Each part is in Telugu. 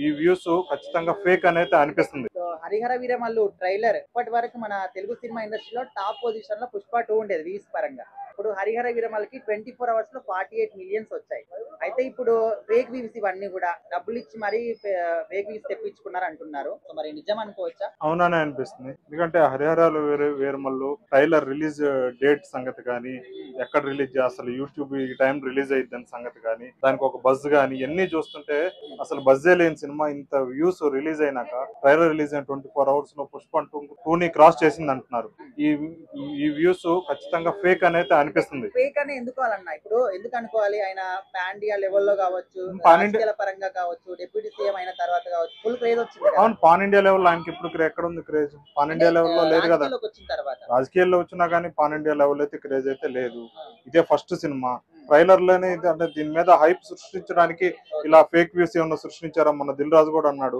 ఈ వ్యూస్ ఖచ్చితంగా ఫేక్ అనేది అనిపిస్తుంది. సో 'హరిహర వీరమల్లు' ట్రైలర్ ఇప్పటి వరకు మన తెలుగు సినిమా ఇండస్ట్రీలో టాప్ పొజిషన్ లో 'పుష్ప 2' ఉండేది వ్యూస్ పరంగా. ఇప్పుడు 'హరిహర వీరమల్లు'కి 24 అవర్స్ లో 48 మిలియన్స్ వచ్చాయి. అయితే ఇప్పుడు ఫేక్ వ్యూస్ ఇవన్నీ కూడా డబ్బులు ఇచ్చి మరీ ఫేక్ వ్యూస్ తెప్పించుకున్నారు అంటున్నారు. సో మరి నిజం అనుకోవచ్చా? అవుననే అనిపిస్తుంది. ఎందుకంటే 'హరిహరాలు వీరమల్లు' ట్రైలర్ రిలీజ్ డేట్ సంగతి కానీ, ఎక్కడ రిలీజ్ అసలు యూట్యూబ్ ఈ టైం రిలీజ్ అయిద్దని సంగతి కానీ, దానికి ఒక బజ్ కానీ ఇవన్నీ చూస్తుంటే అసలు బజ్జే లేని సినిమా ఇంత వ్యూస్ రిలీజ్ అయినాక ట్రైలర్ రిలీజ్ అయిన 24 అవర్స్ లో 'పుష్ప 2' క్రాస్ చేసింది అంటున్నారు. ఈ ఈ వ్యూస్ ఖచ్చితంగా ఫేక్ అనేది అనిపిస్తుంది. ఫేక్ అని ఎందుకు అన్నా ఇప్పుడు ఎందుకు అనుకోవాలి? ఆయన పాన్ ఇండియా లెవెల్లో కావచ్చు, పాన్ ఇండియా రాజకీయాల పరంగా కావచ్చు, డిప్యూటీ సీఎం అయిన తర్వాత కావచ్చు, ఫుల్ క్రేజ్ వచ్చింది కదా. అవును, పాన్ ఇండియా లెవెల్ ఆయనకి ఇప్పుడు ఎక్కడ ఉంది క్రేజ్? పాన్ ఇండియా లెవెల్లో లేదు కదా. రాజకీయాల్లోకి వచ్చిన తర్వాత రాజకీయాల్లో వచ్చినా కానీ పాన్ ఇండియా లెవెల్ అయితే క్రేజ్ అయితే లేదు. ఇదే ఫస్ట్ సినిమా. ట్రైలర్ లోనే అంటే దీని మీద హైప్ సృష్టించడానికి ఇలా ఫేక్ వ్యూస్ ఏమన్నా సృష్టించారా? మన దిల్ రాజు కూడా అన్నాడు,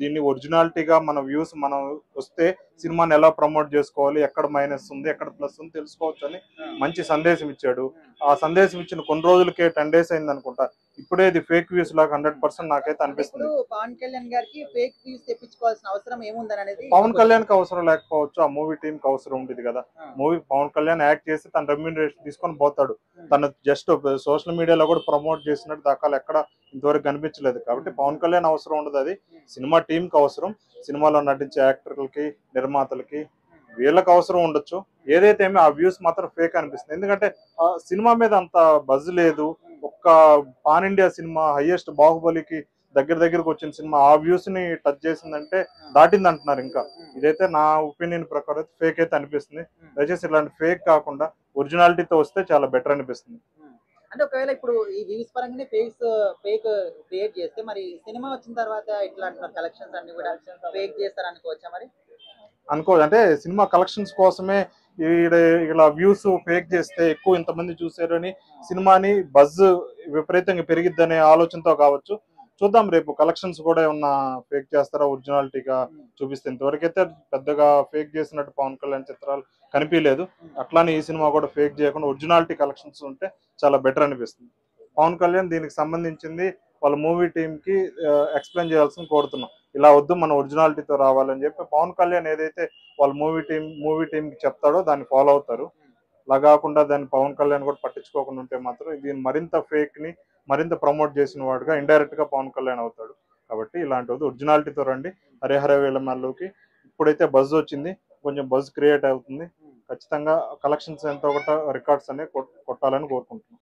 దీన్ని ఒరిజినాలిటీగా మన వ్యూస్ మనం వస్తే సినిమాని ఎలా ప్రమోట్ చేసుకోవాలి, ఎక్కడ మైనస్ ఉంది ఎక్కడ ప్లస్ ఉంది తెలుసుకోవచ్చు అని మంచి సందేశం ఇచ్చాడు. ఆ సందేశం ఇచ్చిన కొన్ని రోజులకే 10 days అయింది అనుకుంటా. ఇప్పుడే ఇది ఫేక్ వ్యూస్ లాగా 100% నాకైతే అనిపిస్తుంది. పవన్ కళ్యాణ్ గారికి ఫేక్ వ్యూస్ తెప్పించుకోవాల్సిన అవసరం ఏముందని అనేది పవన్ కళ్యాణ్ కి అవసరం లేకపోవచ్చు, ఆ మూవీ టీం కి అవసరం ఉండేది కదా. మూవీ పవన్ కళ్యాణ్ యాక్ట్ చేసి తన రెమ్యూనరేషన్ తీసుకొని పోతాడు. తను జస్ట్ సోషల్ మీడియాలో కూడా ప్రమోట్ చేసినట్టు దాఖలు ఎక్కడ ఇంతవరకు కనిపించలేదు. కాబట్టి పవన్ కళ్యాణ్ అవసరం ఉండదు, అది సినిమా టీం కి అవసరం. సినిమాలో నటించే యాక్టర్లకి, నిర్మాతలకి, వీళ్ళకి అవసరం ఉండొచ్చు. ఏదైతే ఏమో ఆ వ్యూస్ మాత్రం ఫేక్ అనిపిస్తుంది. ఎందుకంటే సినిమా మీద అంత బజ్ లేదు. ఒక్క పాన్ ఇండియా సినిమా హైయెస్ట్ బాహుబలికి దగ్గరకు వచ్చిన సినిమా ఆ వ్యూస్ ని టచ్ చేసిందంటే దాటింది అంటున్నారు. ఇంకా ఇదైతే నా ఒపీనియన్ ప్రకారం ఫేక్ అయితే అనిపిస్తుంది. దయచేసి ఇలాంటి ఫేక్ కాకుండా ఒరిజినాలిటీతో వస్తే చాలా బెటర్ అనిపిస్తుంది. అంటే ఒకవేళ ఇప్పుడు ఈ వ్యూస్ పరంగానే ఫేక్ క్రియేట్ చేస్తే మరి సినిమా వచ్చిన తర్వాత ఇట్లా అంటున్నారు కలెక్షన్స్ అన్ని కూడా ఫేక్ చేస్తారు అనుకోవచ్చా మరి? అనుకోదు, అంటే సినిమా కలెక్షన్స్ కోసమే ఇలా వ్యూస్ ఫేక్ చేస్తే ఎక్కువ ఇంతమంది చూసారని సినిమాని బజ్ విపరీతంగా పెరిగిద్దనే ఆలోచనతో కావచ్చు. చూద్దాం రేపు కలెక్షన్స్ కూడా ఏమన్నా ఫేక్ చేస్తారా ఒరిజినాలిటీగా చూపిస్తే. ఇంతవరకైతే పెద్దగా ఫేక్ చేసినట్టు పవన్ కళ్యాణ్ చిత్రాలు కనిపించలేదు. అట్లానే ఈ సినిమా కూడా ఫేక్ చేయకుండా ఒరిజినాలిటీ కలెక్షన్స్ ఉంటే చాలా బెటర్ అనిపిస్తుంది. పవన్ కళ్యాణ్ దీనికి సంబంధించింది వాళ్ళ మూవీ టీం కి ఎక్స్ప్లెయిన్ చేయాల్సింది కోరుతున్నాం. ఇలా వద్దు, మన ఒరిజినాలిటీతో రావాలని చెప్పి పవన్ కళ్యాణ్ ఏదైతే వాళ్ళ మూవీ టీం కి చెప్తాడో దాన్ని ఫాలో అవుతారు. అలా కాకుండా దాన్ని పవన్ కళ్యాణ్ కూడా పట్టించుకోకుండా ఉంటే మాత్రం దీన్ని మరింత ఫేక్ ని మరింత ప్రమోట్ చేసిన వాడుగా ఇండైరెక్ట్ గా పవన్ కళ్యాణ్ అవుతాడు. కాబట్టి ఇలాంటిది ఒరిజినాలిటీతో రండి. హరిహర వీరమల్లుకి ఇప్పుడైతే బజ్ వచ్చింది, కొంచెం బజ్ క్రియేట్ అవుతుంది. ఖచ్చితంగా కలెక్షన్స్ ఎంతో ఒకట రికార్డ్స్ అనేవి కొట్టాలని కోరుకుంటున్నాం.